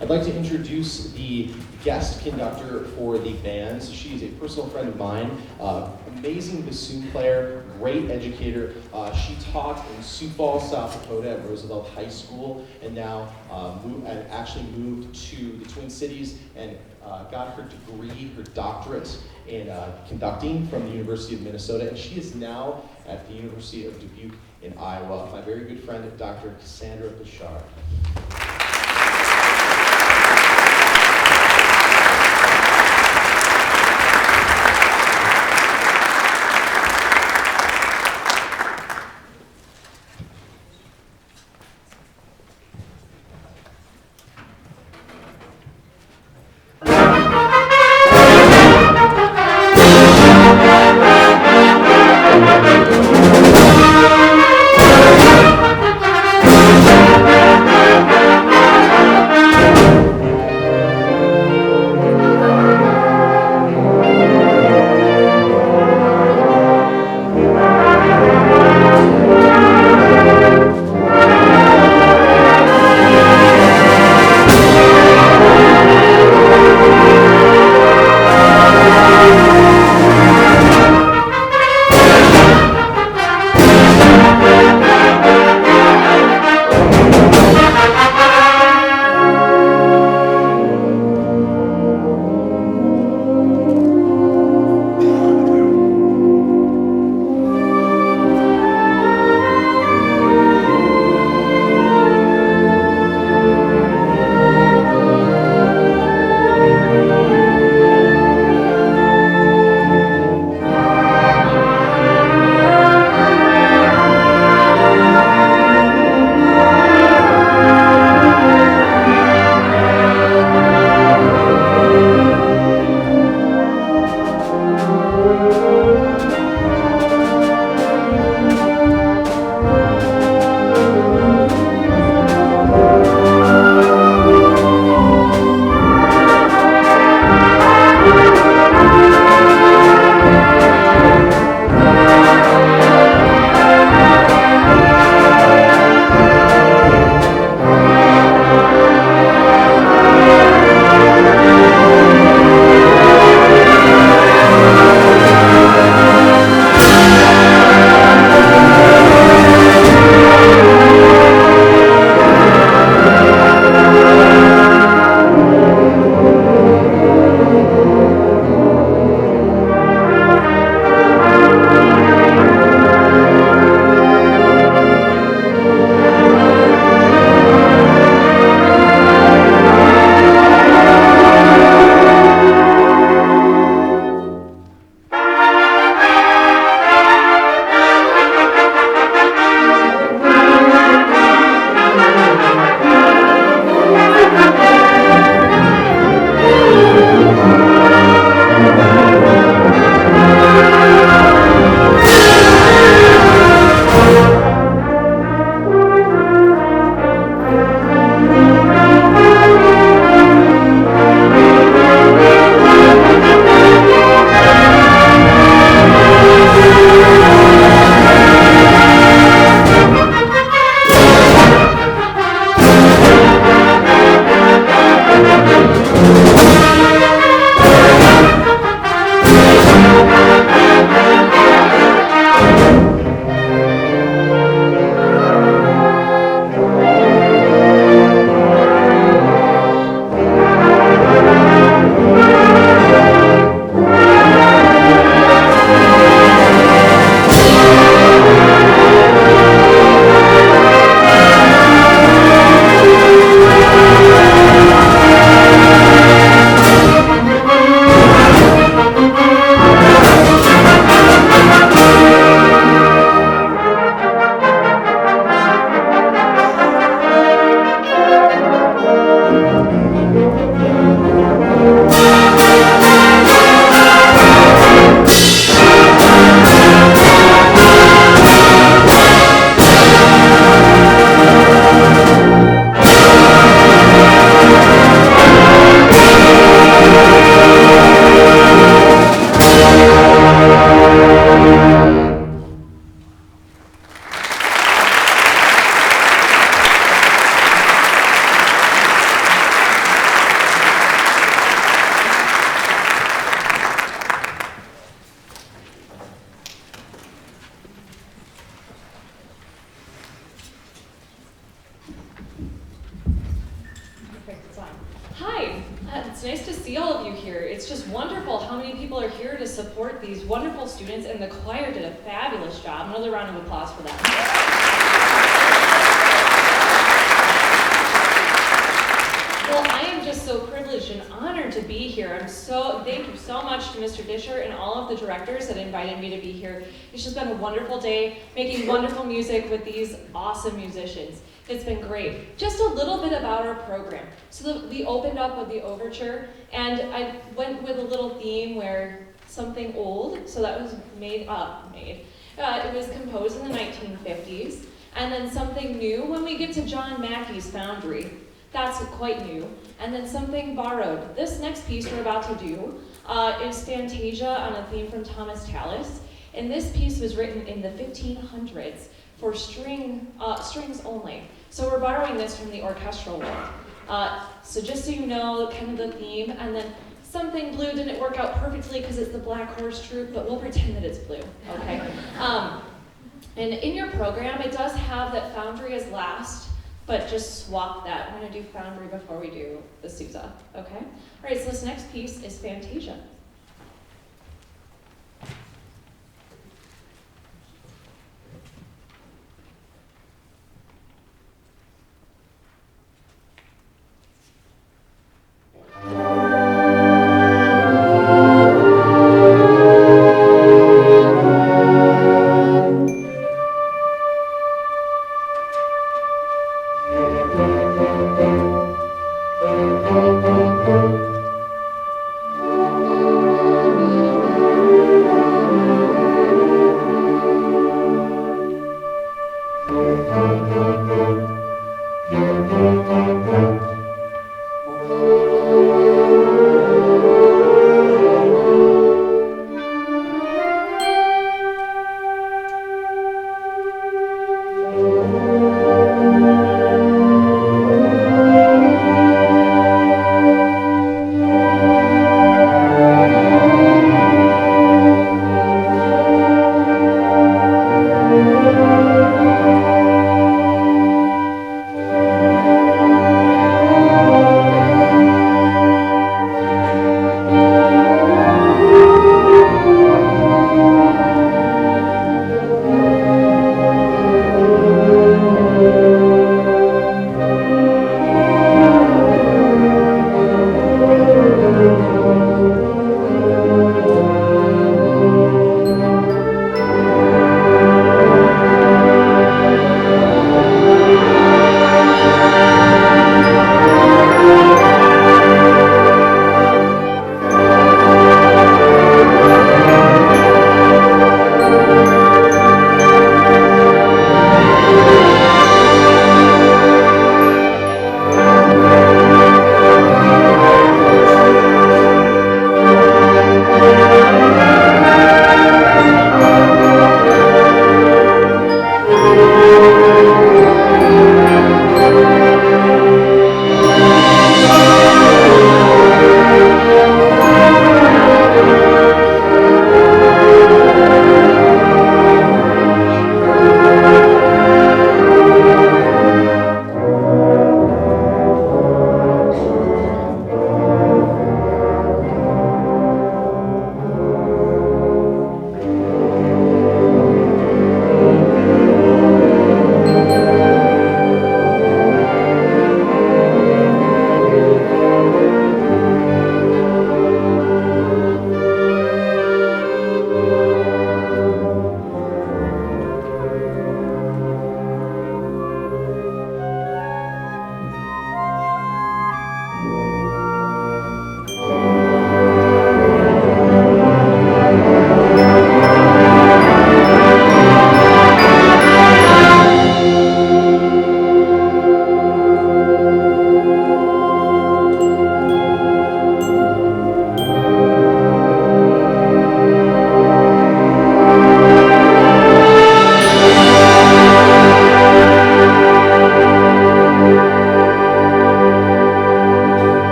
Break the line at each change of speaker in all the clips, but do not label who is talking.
I'd like to introduce the guest conductor for the band. So she is a personal friend of mine, amazing bassoon player, great educator. She taught in Sioux Falls, South Dakota at Roosevelt High School, and now actually moved to the Twin Cities and got her degree, her doctorate in conducting from the University of Minnesota, and she is now at the University of Dubuque in Iowa. My very good friend, Dr. Cassandra Bouchard.
Perfect, it's on. Hi, it's nice to see all of you here. It's just wonderful how many people are here to support these wonderful students, and the choir did a fabulous job. Another round of applause for them. Well, I am just so privileged and honored to be here. Thank you so much to Mr. Disher and all of the directors that invited me to be here. It's just been a wonderful day making wonderful music with these awesome musicians. It's been great. Just a little bit about our program. So we opened up with the overture, and I went with a little theme where something old, so that was it was composed in the 1950s, and then something new when we get to John Mackey's Foundry. That's quite new. And then something borrowed. This next piece we're about to do is Fantasia on a theme from Thomas Tallis. And this piece was written in the 1500s for strings only. So we're borrowing this from the orchestral world. So just so you know, kind of the theme, and then something blue didn't work out perfectly because it's the Black Horse Troupe, but we'll pretend that it's blue, okay? And in your program, it does have that Foundry is last, but just swap that. We're gonna do Foundry before we do the Sousa, okay? All right, so this next piece is Fantasia.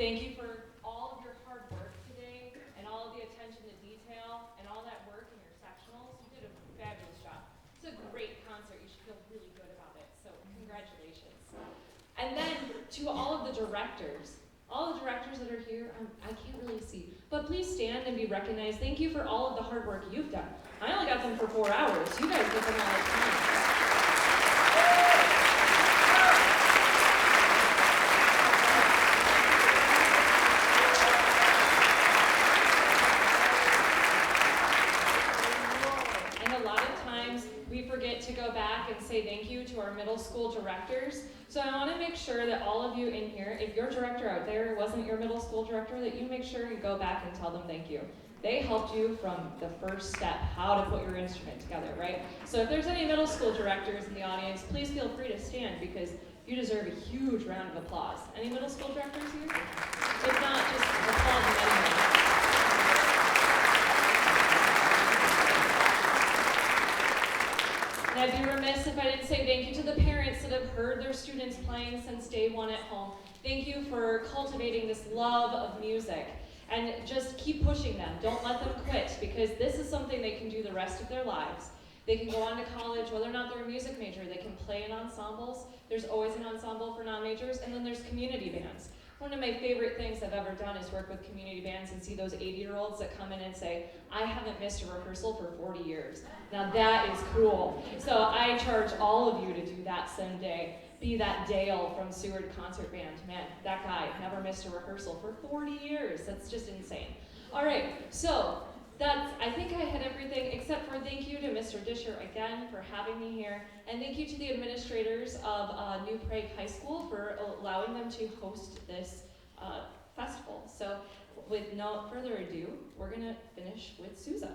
Thank you for all of your hard work today and all of the attention to detail and all that work in your sectionals. You did a fabulous job. It's a great concert. You should feel really good about it. So congratulations. And then to all of the directors that are here, I can't really see, but please stand and be recognized. Thank you for all of the hard work you've done. I only got them for 4 hours. You guys get them all the time. To go back and say thank you to our middle school directors. So I want to make sure that all of you in here, if your director out there wasn't your middle school director, that you make sure you go back and tell them thank you. They helped you from the first step, how to put your instrument together, right? So if there's any middle school directors in the audience, please feel free to stand because you deserve a huge round of applause. Any middle school directors here? If not, just applaud them anyway. And I'd be remiss if I didn't say thank you to the parents that have heard their students playing since day one at home. Thank you for cultivating this love of music. And just keep pushing them. Don't let them quit, because this is something they can do the rest of their lives. They can go on to college, whether or not they're a music major, they can play in ensembles. There's always an ensemble for non-majors, and then there's community bands. One of my favorite things I've ever done is work with community bands and see those 80-year-olds that come in and say, I haven't missed a rehearsal for 40 years. Now that is cool. So I charge all of you to do that someday. Be that Dale from Seward Concert Band. Man, that guy never missed a rehearsal for 40 years. That's just insane. All right, so I think I had everything except for thank you to Mr. Disher again for having me here, and thank you to the administrators of New Prague High School for allowing them to host this festival. So with no further ado, we're gonna finish with Sousa.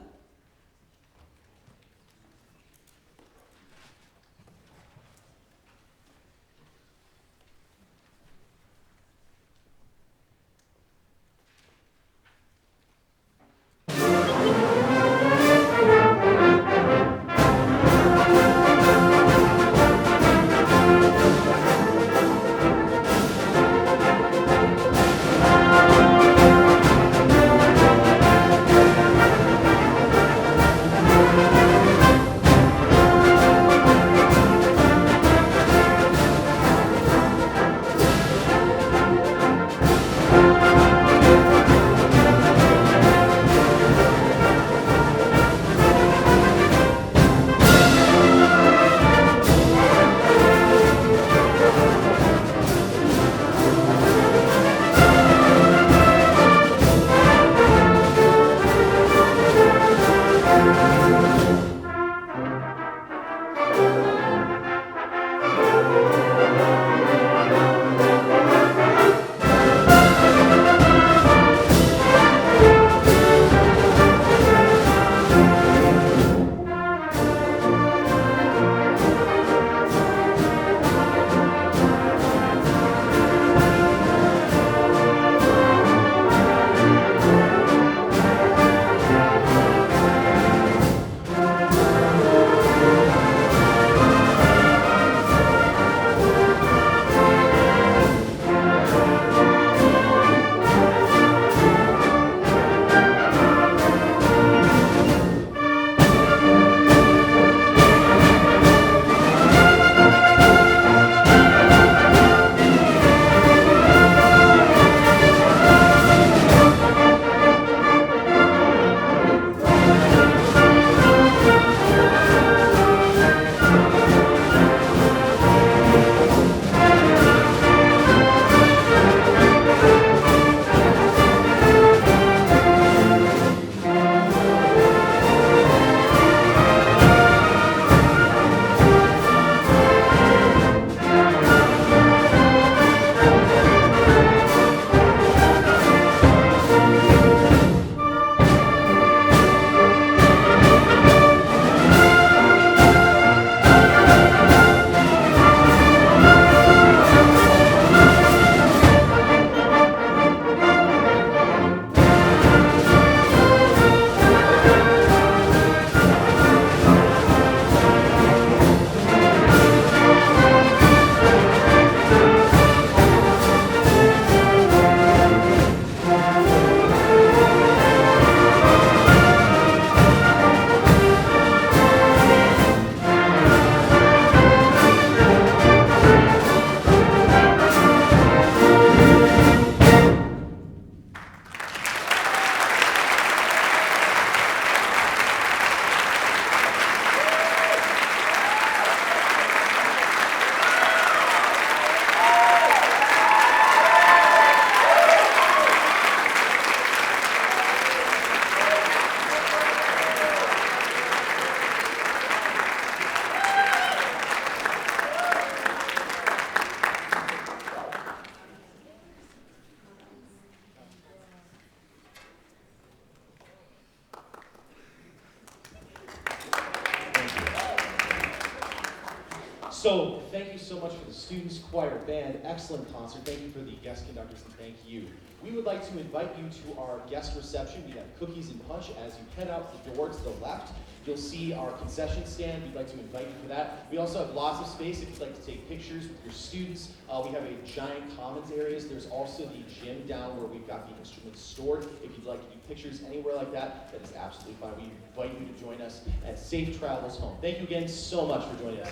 So thank you so much for the students, choir, band, excellent concert. Thank you for the guest conductors, and thank you. We would like to invite you to our guest reception. We have cookies and punch as you head out the door to the left. You'll see our concession stand. We'd like to invite you for that. We also have lots of space if you'd like to take pictures with your students. We have a giant commons areas. There's also the gym down where we've got the instruments stored. If you'd like to do pictures anywhere like that, that is absolutely fine. We invite you to join us at Safe Travels Home. Thank you again so much for joining us.